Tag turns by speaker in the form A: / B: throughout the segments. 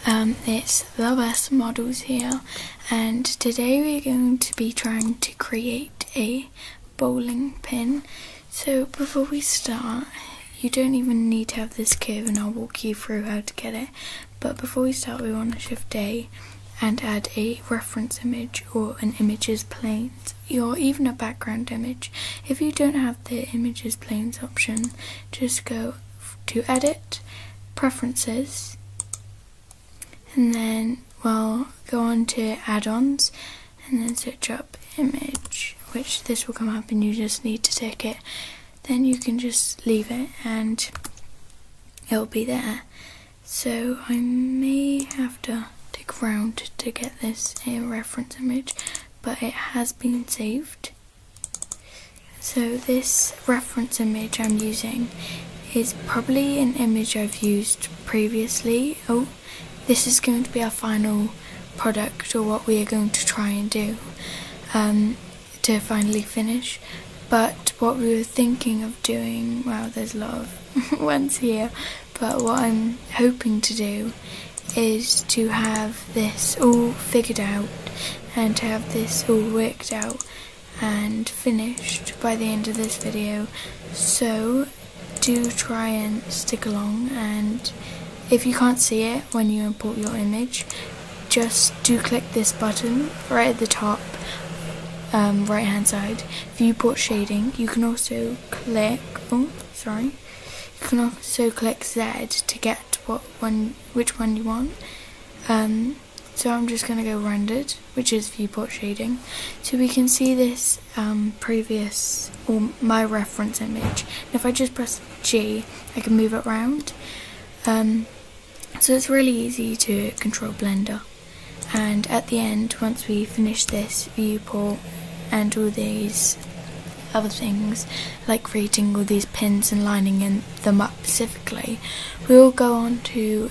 A: It's the best models here, and today we're going to be trying to create a bowling pin. So before we start, you don't even need to have this curve, and I'll walk you through how to get it. But before we start, we want to shift A and add a reference image or an images planes, or even a background image. If you don't have the images planes option, just go to edit, preferences, and then we'll go on to add-ons and then search up image, which this will come up and you just need to tick it. Then you can just leave it and it'll be there. So I may have to dig around to get this a reference image, but it has been saved. So this reference image I'm using is probably an image I've used previously. This is going to be our final product, or what we are going to try and do to finally finish. But what we were thinking of doing, wow, there's a lot of ones here, but what I'm hoping to do is to have this all figured out and to have this all worked out and finished by the end of this video. So do try and stick along, and if you can't see it when you import your image, just do click this button right at the top, right hand side, viewport shading. You can also click, click Z to get which one you want. So I'm just going to go rendered, which is viewport shading. So we can see this previous, or my reference image. And if I just press G, I can move it around. So it's really easy to control Blender. And at the end, once we finish this viewport and all these other things, like creating all these pins and lining them up specifically, we'll go on to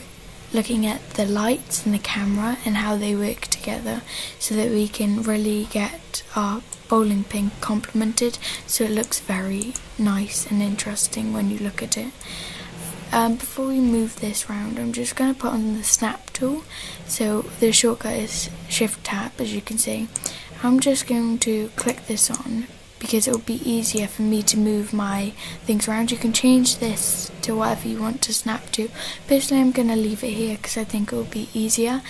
A: looking at the lights and the camera and how they work together, so that we can really get our bowling pin complemented so it looks very nice and interesting when you look at it. Before we move this round, I'm just going to put on the snap tool. So the shortcut is shift tab, as you can see. I'm just going to click this on because it will be easier for me to move my things around. You can change this to whatever you want to snap to. Personally, I'm going to leave it here because I think it will be easier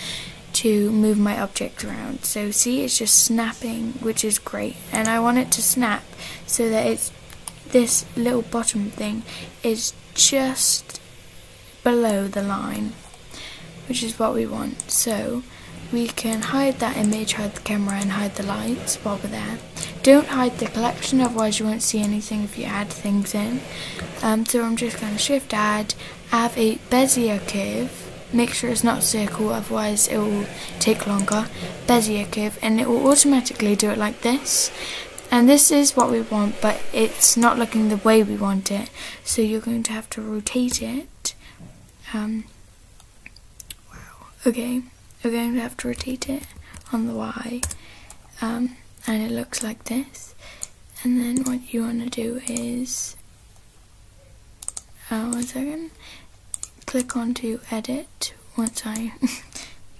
A: to move my objects around. So see, it's just snapping, which is great. And I want it to snap so that this little bottom thing is just below the line, which is what we want. So we can hide that image, hide the camera, and hide the lights while we're there. Don't hide the collection, otherwise you won't see anything if you add things in. So I'm just going to shift add, have a Bezier curve, make sure it's not a circle, otherwise it will take longer. Bezier curve, and it will automatically do it like this. And this is what we want, but it's not looking the way we want it, so you're going to have to rotate it. Wow. Okay, we're going to have to rotate it on the Y, and it looks like this. And then what you want to do is, one second, click onto edit once I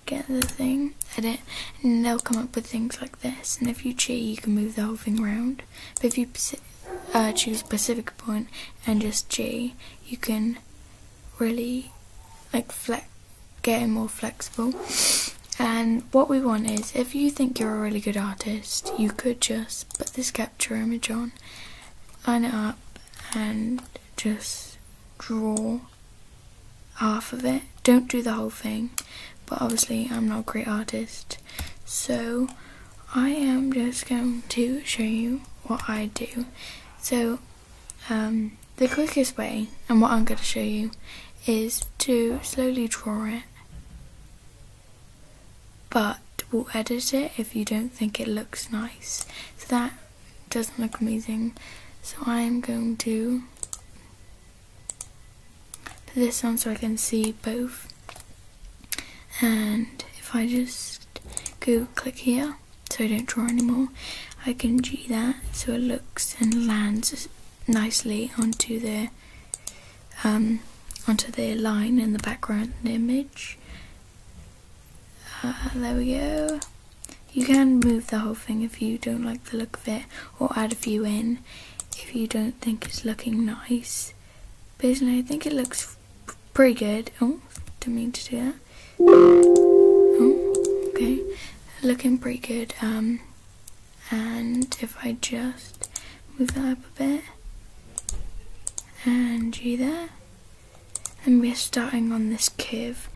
A: get the thing, edit, and they'll come up with things like this. And if you cheat, you can move the whole thing around. But if you choose specific point and just G, you can really get it more flexible. And what we want is, if you think you're a really good artist, you could just put this capture image on, line it up, and just draw half of it. Don't do the whole thing, but obviously I'm not a great artist, so I am just going to show you what I do. So the quickest way, and what I'm going to show you, is to slowly draw it, but we'll edit it if you don't think it looks nice. So that doesn't look amazing, so I am going to put this on so I can see both. And if I just go click here, so I don't draw anymore, I can G that so it looks and lands nicely onto the line in the background image. There we go. You can move the whole thing if you don't like the look of it, or add a few in if you don't think it's looking nice. Personally, I think it looks pretty good. Oh, didn't mean to do that. Oh, okay, looking pretty good. And if I just move that up a bit, and G there, and we're starting on this curve.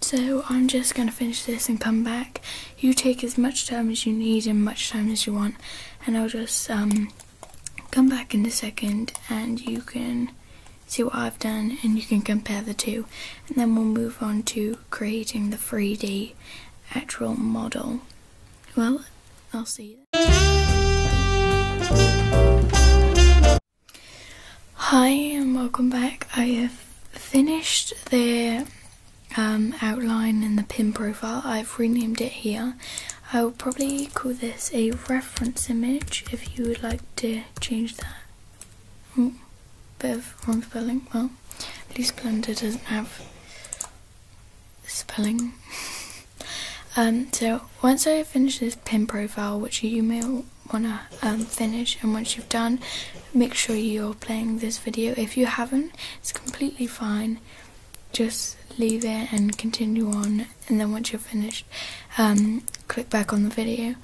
A: So I'm just going to finish this and come back. You take as much time as you need and much time as you want, and I'll just come back in a second and you can see what I've done and you can compare the two, and then we'll move on to creating the 3D actual model. Well, I'll see you then. Hi and welcome back. I have finished the outline and the pin profile. I've renamed it here. I will probably call this a reference image if you would like to change that. Oh, bit of wrong spelling. Well, at least Blender doesn't have spelling. So once I finish this pin profile, which you may want to finish, and once you've done, make sure you're playing this video. If you haven't, it's completely fine. Just leave it and continue on, and then once you're finished, click back on the video.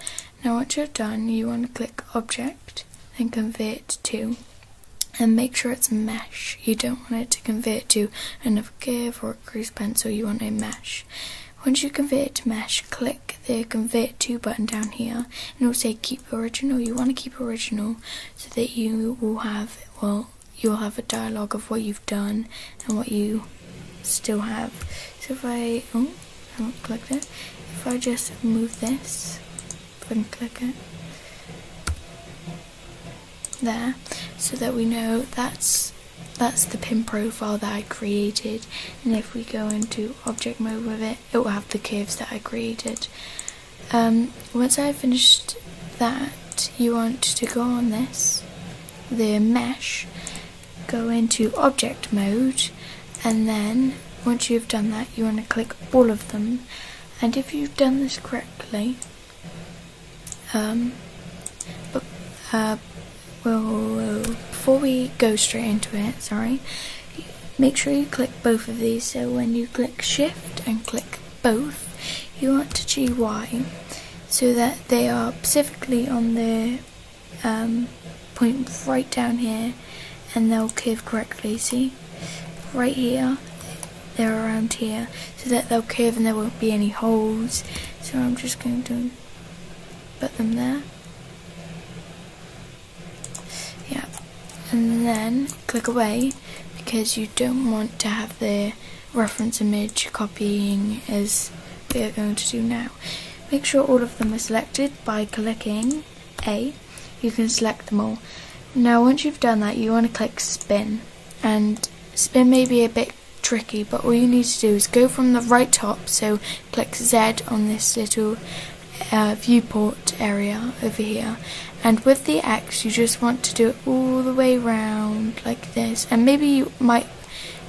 A: Now once you're done, you want to click object and convert to, and make sure it's mesh. You don't want it to convert to another curve or a grease pencil, you want a mesh. Once you convert it to mesh, click the convert to button down here, and it will say keep original. You want to keep original so that you will have, well, you'll have a dialogue of what you've done and what you still have. So if I haven't clicked it, if I just move this, if I can click it there, so that we know that's the pin profile that I created, and if we go into object mode with it, it will have the curves that I created. Once I've finished that, you want to go on this, the mesh, go into object mode, and then once you've done that, you want to click all of them. And if you've done this correctly, before we go straight into it, sorry, make sure you click both of these. So when you click shift and click both, you want to GY so that they are specifically on the point right down here, and they'll curve correctly. See, right here, they're around here, so that they'll curve and there won't be any holes. So I'm just going to put them there. Yeah, and then click away, because you don't want to have the reference image copying as we are going to do now. Make sure all of them are selected by clicking A. You can select them all. Now once you've done that, you want to click spin, and spin may be a bit tricky, but all you need to do is go from the right top, so click Z on this little viewport area over here, and with the X you just want to do it all the way round like this, and maybe you might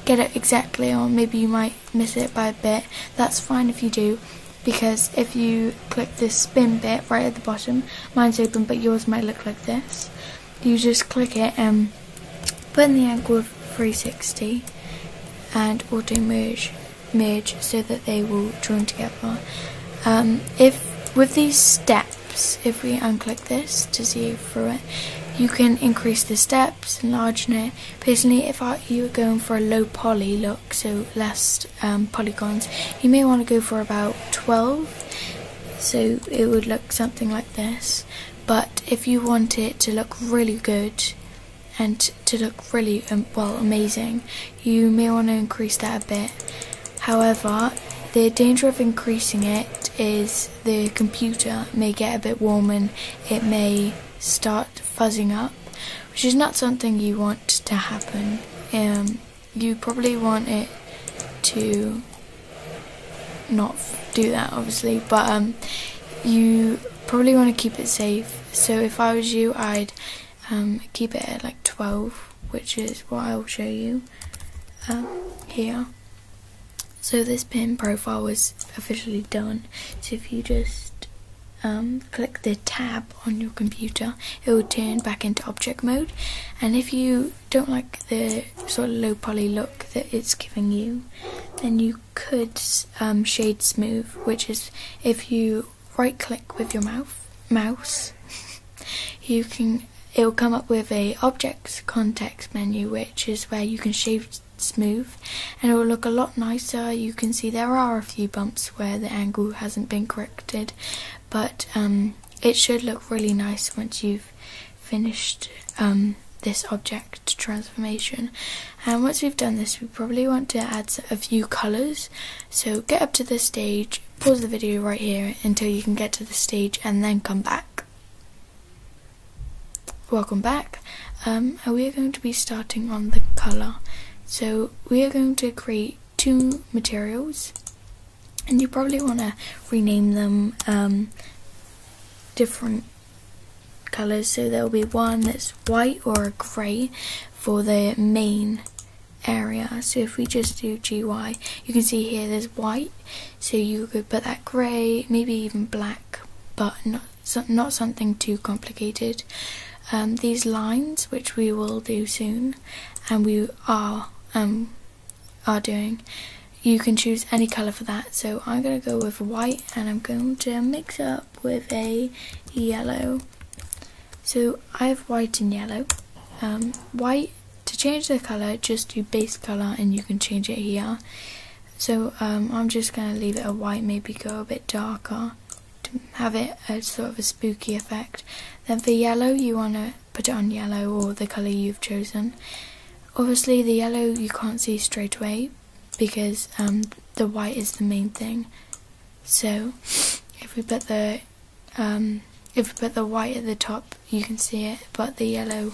A: get it exactly, or maybe you might miss it by a bit. That's fine if you do, because if you click this spin bit right at the bottom, mine's open but yours might look like this, you just click it and put in the angle of 360 and auto merge so that they will join together. If with these steps, if we unclick this to see through it, you can increase the steps, enlarge it. Personally, if you were going for a low poly look, so less polygons, you may want to go for about 12, so it would look something like this. But if you want it to look really good and to look really amazing, you may want to increase that a bit. However, the danger of increasing it is the computer may get a bit warm and it may start fuzzing up, which is not something you want to happen. You probably want it to not do that obviously, but you probably want to keep it safe. So if I was you, I'd keep it at like 12, which is what I'll show you here. So this pin profile is officially done. So if you just click the tab on your computer, it will turn back into object mode. And if you don't like the sort of low poly look that it's giving you, then you could shade smooth, which is if you right click with your mouse, it will come up with a object context menu, which is where you can shade smooth, and it will look a lot nicer. You can see there are a few bumps where the angle hasn't been corrected, but it should look really nice once you've finished this object transformation. And once we've done this, we probably want to add a few colours. So get up to this stage, pause the video right here until you can get to the stage, and then come back. Welcome back. And we are going to be starting on the colour. So we are going to create 2 materials, and you probably want to rename them different colours. So there will be one that's white or a grey for the main area. So if we just do GY, you can see here there's white, so you could put that grey, maybe even black, but not something too complicated. These lines, which we will do soon, and we are doing, you can choose any colour for that. So I'm going to go with white, and I'm going to mix it up with a yellow. So I have white and yellow. White, to change the colour, just do base colour and you can change it here. So I'm just going to leave it a white, maybe go a bit darker to have it a sort of a spooky effect. Then for yellow, you want to put it on yellow or the colour you've chosen. Obviously the yellow you can't see straight away because the white is the main thing. So if we put the white at the top, you can see it, but the yellow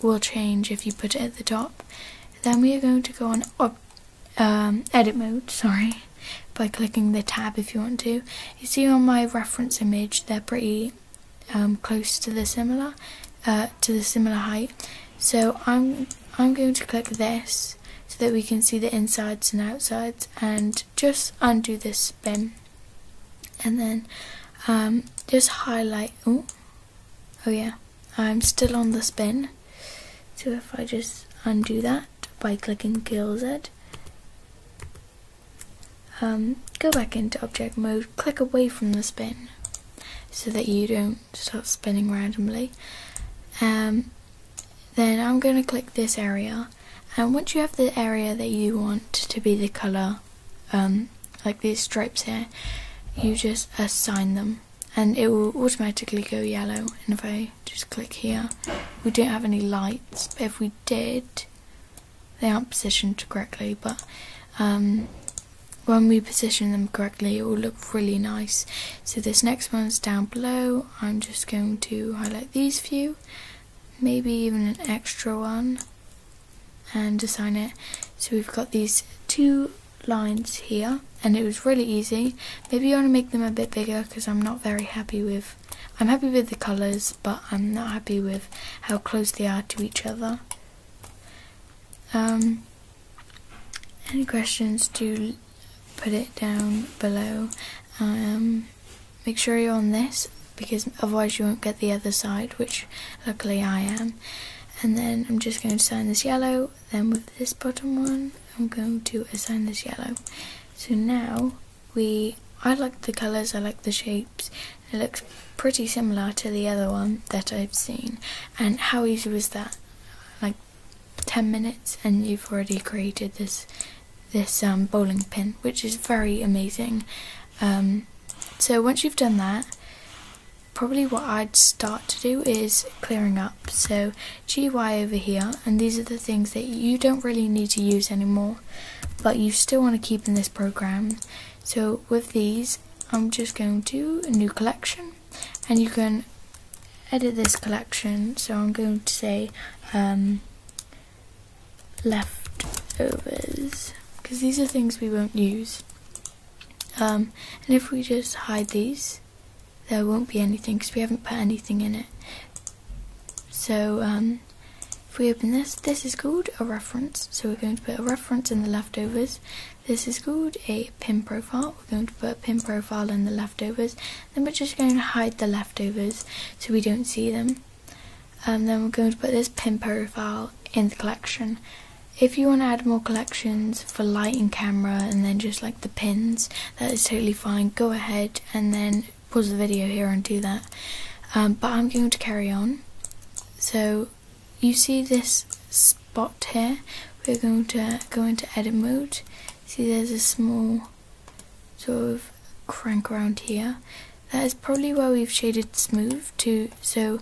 A: will change if you put it at the top. Then we are going to go on edit mode, by clicking the tab if you want to. You see on my reference image, they're pretty close to the similar height. So I'm going to click this so that we can see the insides and outsides, and just undo this spin, and then just highlight. Oh yeah, I'm still on the spin. So if I just undo that by clicking Kill Z, go back into object mode, click away from the spin so that you don't start spinning randomly. Then I'm going to click this area, and once you have the area that you want to be the colour, like these stripes here, you just assign them and it will automatically go yellow. And if I just click here, we don't have any lights, but if we did, they aren't positioned correctly, but when we position them correctly, it will look really nice. So this next one's down below. I'm just going to highlight these few, maybe even an extra one, and assign it. So we've got these 2 lines here, and it was really easy. Maybe you want to make them a bit bigger because I'm happy with the colours, but I'm not happy with how close they are to each other. Any questions, do put it down below. Make sure you're on this, because otherwise you won't get the other side, which luckily I am. And then I'm just going to assign this yellow. Then with this bottom one, I'm going to assign this yellow. So now I like the colours, I like the shapes. It looks pretty similar to the other one that I've seen. And how easy was that? Like 10 minutes and you've already created this bowling pin, which is very amazing. So once you've done that, probably what I'd start to do is clearing up. So GY over here, and these are the things that you don't really need to use anymore, but you still want to keep in this program. So with these, I'm just going to a new collection, and you can edit this collection. So I'm going to say leftovers, because these are things we won't use. And if we just hide these, there won't be anything because we haven't put anything in it. So if we open this, this is called a reference. So we're going to put a reference in the leftovers. This is called a pin profile. We're going to put a pin profile in the leftovers. Then we're just going to hide the leftovers so we don't see them. Then we're going to put this pin profile in the collection. If you want to add more collections for light and camera and then just like the pins, that is totally fine. Go ahead and then pause the video here and do that. But I'm going to carry on. So you see this spot here, we're going to go into edit mode. See there's a small sort of crank around here. That is probably where we've shaded smooth to, so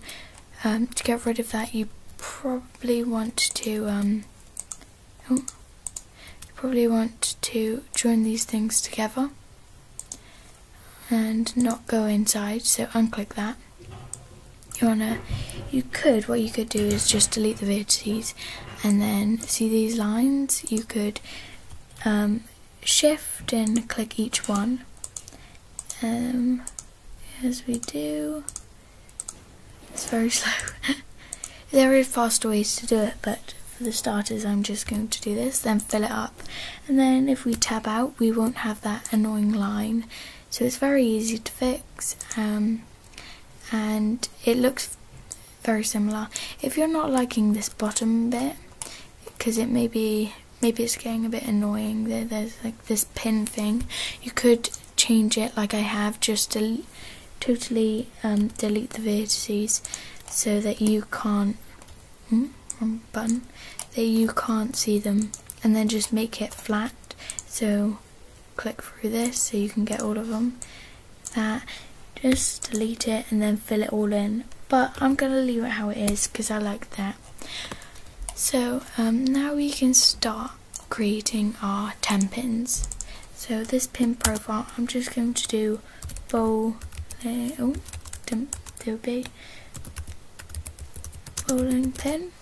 A: to get rid of that you probably want to join these things together and not go inside, so unclick that. What you could do is just delete the vertices, and then see these lines, you could shift and click each one, as we do. It's very slow. There is faster ways to do it, but for the starters I'm just going to do this, then fill it up, and then if we tab out we won't have that annoying line, so it's very easy to fix. And it looks very similar. If you're not liking this bottom bit, because maybe it's getting a bit annoying, there's like this pin thing, you could change it like I have, just to totally delete the vertices so that you can't wrong button, that you can't see them, and then just make it flat. So click through this so you can get all of them. Just delete it and then fill it all in, but I'm going to leave it how it is because I like that. So now we can start creating our 10 pins. So this pin profile, I'm just going to do bowling pin,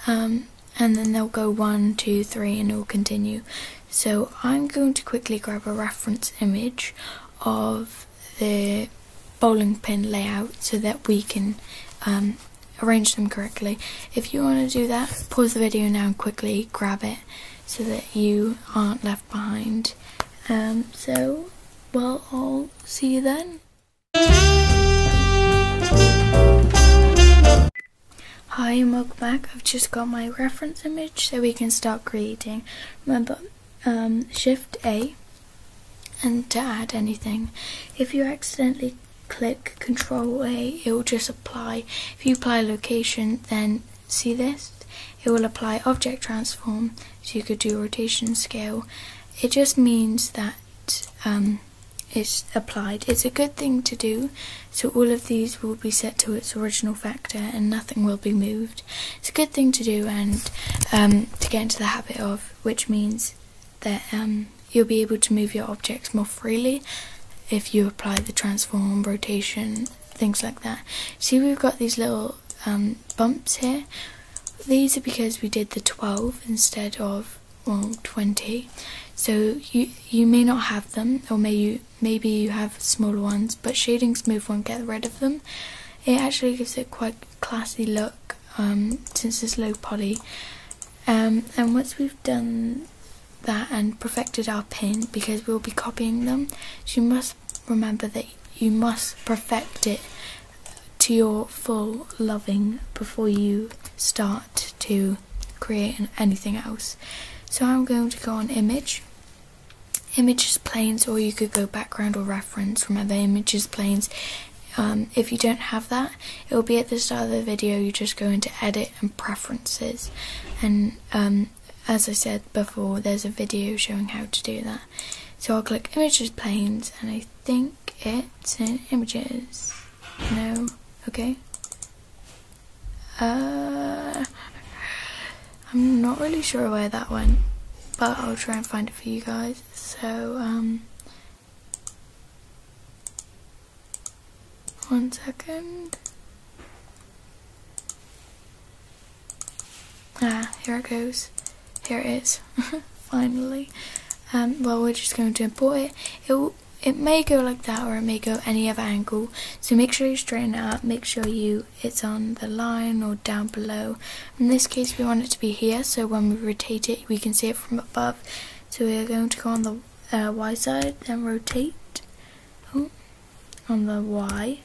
A: and then they'll go 1, 2, 3 and it will continue. So I'm going to quickly grab a reference image of the bowling pin layout so that we can arrange them correctly. If you want to do that, pause the video now and quickly grab it so that you aren't left behind. Well, I'll see you then. Hi and welcome back. I've just got my reference image so we can start creating. Remember, Shift A and to add anything. If you accidentally click Control A, it will just apply. If you apply location, then see this, it will apply object transform, so you could do rotation scale. It just means that it's applied. It's a good thing to do, so all of these will be set to its original factor and nothing will be moved. It's a good thing to do and to get into the habit of, which means that you'll be able to move your objects more freely if you apply the transform, rotation, things like that. See, we've got these little bumps here. These are because we did the 12 instead of 20. So you may not have them, or maybe you have smaller ones, but shading smooth won't get rid of them. It actually gives it quite a classy look since it's low poly. And once we've done that and perfected our pin, because we'll be copying them, so you must remember that you must perfect it to your full loving before you start to create anything else. So I'm going to go on image is planes, or you could go background or reference. Remember, image is planes. If you don't have that, it will be at the start of the video. You just go into edit and preferences, and as I said before, there's a video showing how to do that. So I'll click images planes, and I think it's in images. No, okay. I'm not really sure where that went, but I'll try and find it for you guys. So 1 second. Here it goes. Here it is. Finally. well, we're just going to import it. It may go like that, or it may go any other angle, so make sure you straighten it up, make sure it's on the line or down below. In this case we want it to be here, so when we rotate it we can see it from above. So we're going to go on the Y side, then rotate on the Y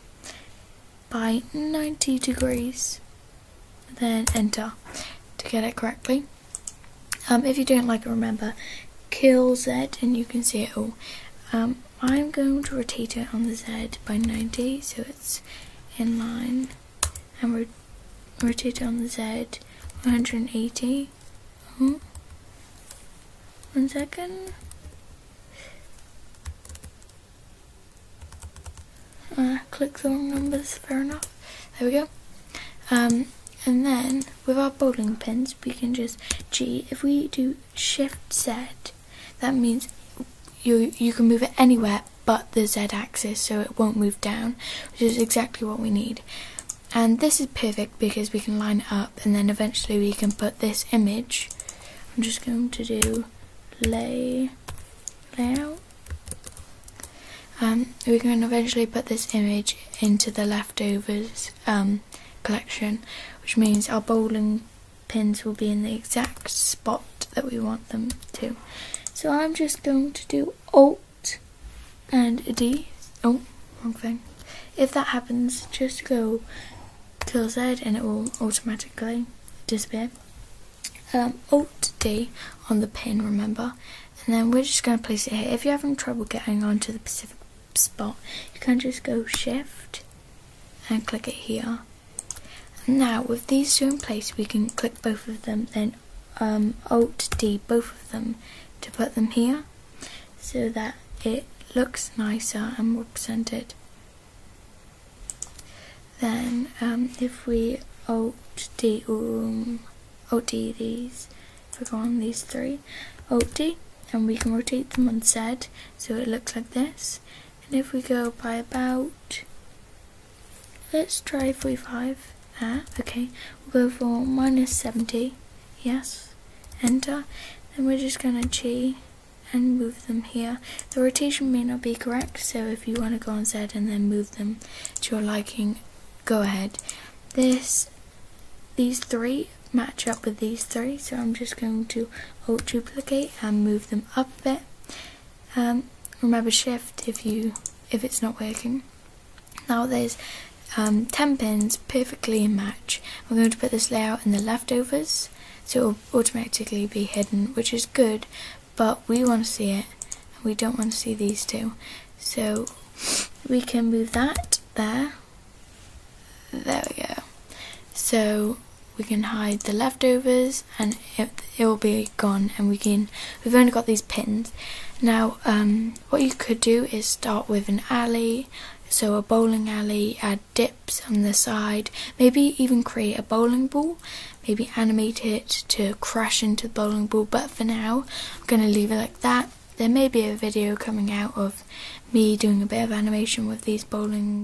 A: by 90 degrees, then enter to get it correctly. If you don't like it, remember, kill Z and you can see it all. I'm going to rotate it on the Z by 90, so it's in line, and rotate it on the Z 180. 1 second. Click the wrong numbers, fair enough. There we go. And then with our bowling pins we can just G. If we do Shift Z, that means you can move it anywhere but the Z axis, so it won't move down, which is exactly what we need. And this is perfect because we can line it up, and then eventually we can put this image. I'm just going to do layout. We can eventually put this image into the leftovers collection, which means our bowling pins will be in the exact spot that we want them to. So I'm just going to do Alt and D. Oh, wrong thing. If that happens, just go kill Z and it will automatically disappear. Alt D on the pin, remember, and then we're just going to place it here. If you're having trouble getting onto the specific spot, you can just go Shift and click it here. And now with these two in place, we can click both of them, then Alt D both of them to put them here, so that it looks nicer and more presented. Then if we Alt D these, if we go on these three, Alt D, and we can rotate them on Z so it looks like this. And if we go by about, let's try 45. Okay, we'll go for -70. Yes, enter. Then we're just gonna G and move them here. The rotation may not be correct, so if you want to go on Z and then move them to your liking, go ahead. These three match up with these three, so I'm just going to Alt duplicate and move them up a bit. Remember Shift if it's not working. Now there's 10 pins perfectly in match. We're going to put this layout in the leftovers, so it will automatically be hidden, which is good, but we want to see it and we don't want to see these two, so we can move that there we go. So we can hide the leftovers and it will be gone, and we've only got these pins. Now what you could do is start with an alley, so a bowling alley, add dips on the side, maybe even create a bowling ball, maybe animate it to crash into the bowling ball, but for now I'm going to leave it like that. There may be a video coming out of me doing a bit of animation with these bowling